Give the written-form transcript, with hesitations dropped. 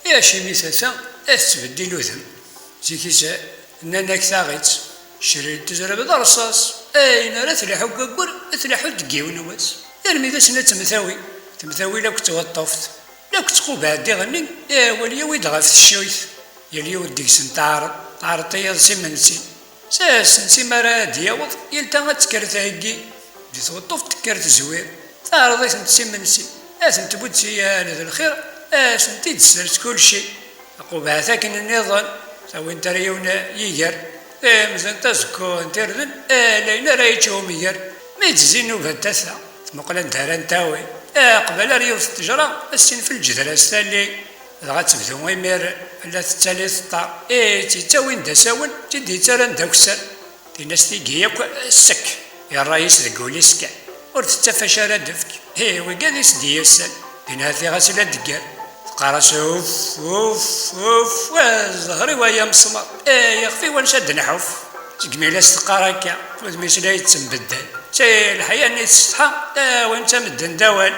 يا شي ميساسا تبدل وذم زيكيسا ناناك ثاغيت شريت تزرب الرصاص اين راه تلاحو كاكور تلاحو دقيون واس ارمي ذا سنة تمثاوي لو كنت وطفت لو كنت قوب عدي غني يا وليا ويد غاف الشويث يا ليا وديك سن تعرض طياد سيمنسي سنسي مرا دياوض يلتا تكرت هكي دي توطف تكرت زوير تعرضي سنت سيمنسي اسنت بودسي هذا الخير اسنتي تسرت كل شيء قوب عثاكن النظام سوي انت ريونا يير مزن تزكو انتردن لينا رايتشوم يير ما يتزينو بهالتاثا مقلن داران تاوي قبل ريوض التجرة السن في الجذر السالي دغا تبدو ويمير لا تتالي تطا تيتاوين داساون تدي تاران داكسر الناس تيجيك السك يا الرئيس ذكولي سكا ورتتفاش راه دفك وكاد يسدي يسال بين هذه غاسله دكار قراش اوف زهري ويا مسمر يخفي ونشد نحوف تقميل استقراكا وذميش لا يتسبدل شي الحياه نيت الصحه وانت مدن دوال